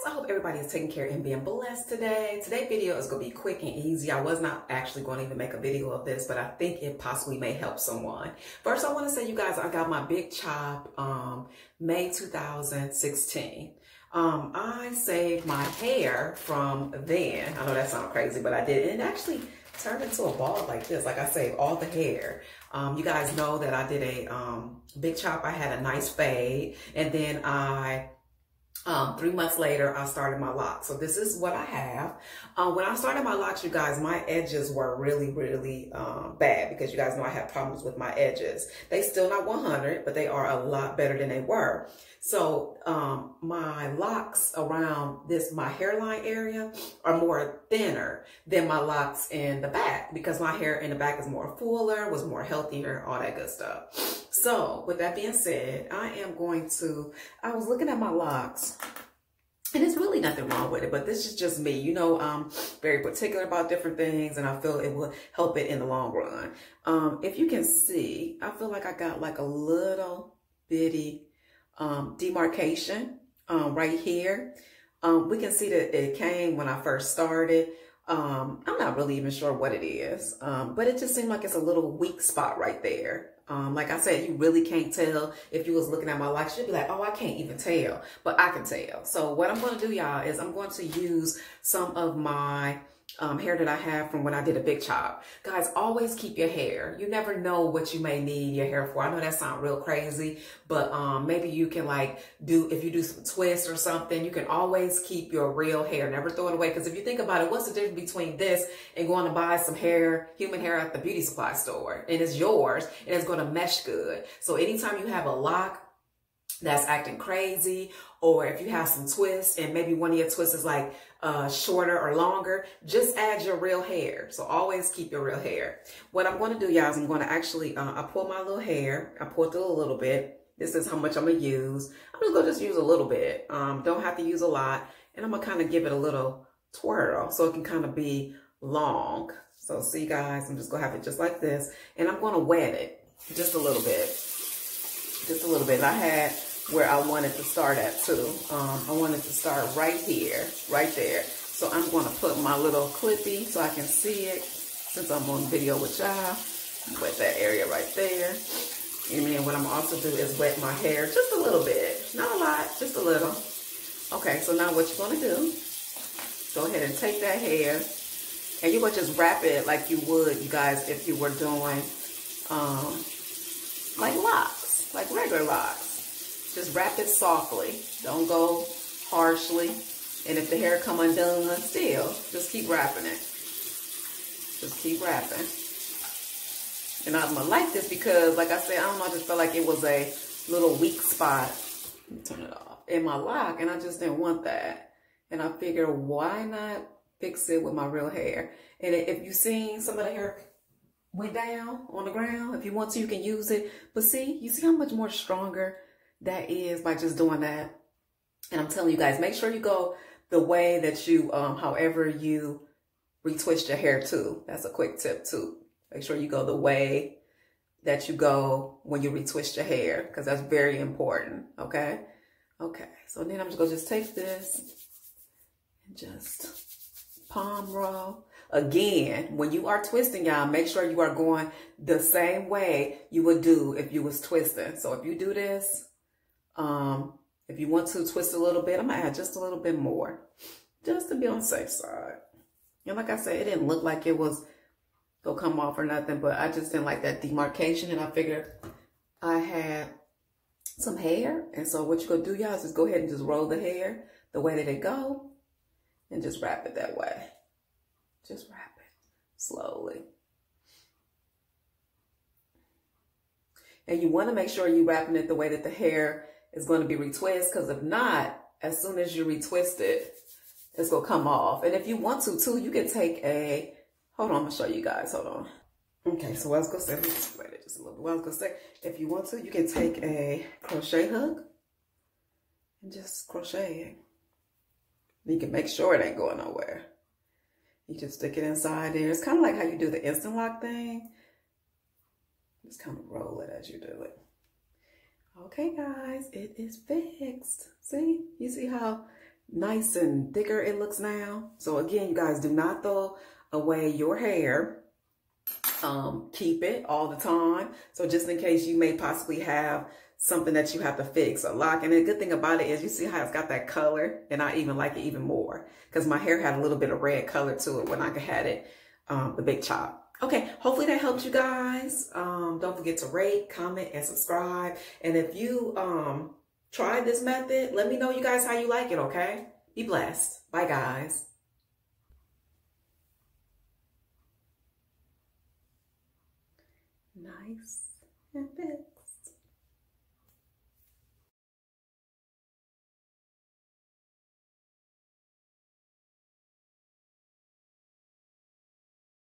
I hope everybody is taking care and being blessed today. Today's video is going to be quick and easy. I was not actually going to even make a video of this, but I think it possibly may help someone. First, I want to say, you guys, I got my big chop May 2016. I saved my hair from then. I know that sounds crazy, but I did. And it actually turned into a ball like this. Like I saved all the hair. You guys know that I did a big chop. I had a nice fade, and then 3 months later, I started my locks. So this is what I have. When I started my locks, you guys, my edges were really, really bad because you guys know I have problems with my edges. They still not 100, but they are a lot better than they were. So my locks around my hairline area are more thinner than my locks in the back because my hair in the back is more fuller, was more healthier, all that good stuff. So with that being said, I was looking at my locks, and there's really nothing wrong with it, but this is just me. You know, I'm very particular about different things, and I feel it will help it in the long run. If you can see, I feel like I got like a little bitty demarcation right here. We can see that it came when I first started. I'm not really even sure what it is, but it just seemed like it's a little weak spot right there. Like I said, you really can't tell. If you was looking at my locks, you'd be like, oh, I can't even tell, but I can tell. So what I'm going to do, y'all, is I'm going to use some of my hair that I have from when I did a big chop. Guys, always keep your hair. You never know what you may need your hair for. I know that sounds real crazy, but maybe you can if you do some twists or something, you can always keep your real hair. Never throw it away. Because if you think about it, what's the difference between this and going to buy some human hair at the beauty supply store? And it's yours, and it's going to mesh good. So anytime you have a lock that's acting crazy, or if you have some twists and maybe one of your twists is like shorter or longer, just add your real hair. So always keep your real hair. What I'm going to do, y'all, is I'm going to actually, I pull my little hair, I pull through a little bit. This is how much I'm going to use. I'm just going to use a little bit. Don't have to use a lot. And I'm going to kind of give it a little twirl so it can kind of be long. So see, guys, I'm just going to have it just like this. And I'm going to wet it just a little bit. Just a little bit. I had where I wanted to start at too. I wanted to start right here, right there. So I'm going to put my little clippy so I can see it. Since I'm on video with y'all, wet that area right there. And then what I'm also do is wet my hair just a little bit. Not a lot, just a little. Okay, so now what you're going to do, go ahead and take that hair, and you're going to just wrap it like you would, you guys, if you were doing like locks, like regular locks. Just wrap it softly. Don't go harshly. And if the hair come undone, still, just keep wrapping it. Just keep wrapping. And I'm going to like this because, like I said, I don't know, I just felt like it was a little weak spot. Turn it off. In my lock, and I just didn't want that. And I figured, why not fix it with my real hair? And if you've seen some of the hair went down on the ground, if you want to, you can use it. But see, you see how much more stronger that is by just doing that. And I'm telling you guys, make sure you go the way that you, however you retwist your hair too. That's a quick tip too. Make sure you go the way that you go when you retwist your hair, because that's very important. Okay. Okay. So then I'm just going to just take this and just palm roll. Again, when you are twisting, y'all, make sure you are going the same way you would do if you was twisting. So if you do this, if you want to twist a little bit, I'm going to add just a little bit more, just to be on the safe side. And like I said, it didn't look like it was going to come off or nothing, but I just didn't like that demarcation. And I figured I had some hair. And so what you're going to do, y'all, is just go ahead and just roll the hair the way that it go and just wrap it that way. Just wrap it slowly. And you want to make sure you're wrapping it the way that the hair is going to be retwisted, because if not, as soon as you retwist it, it's going to come off. And if you want to too, you can take hold on, I'm going to show you guys, hold on. Okay, so what I was going to say, let me just wait it just a little bit. What I was going to say, if you want to, you can take a crochet hook and just crochet it. You can make sure it ain't going nowhere. You just stick it inside there. It's kind of like how you do the instant lock thing. Just kind of roll it as you do it. Okay, guys, it is fixed. See? You see how nice and thicker it looks now. So again, you guys, do not throw away your hair. Keep it all the time. So just in case you may possibly have something that you have to fix or lock. And the good thing about it is you see how it's got that color, and I even like it even more because my hair had a little bit of red color to it when I had it, the big chop. Okay, hopefully that helped you guys. Don't forget to rate, comment, and subscribe. And if you try this method, let me know you guys how you like it, okay? Be blessed. Bye, guys. Nice and fit.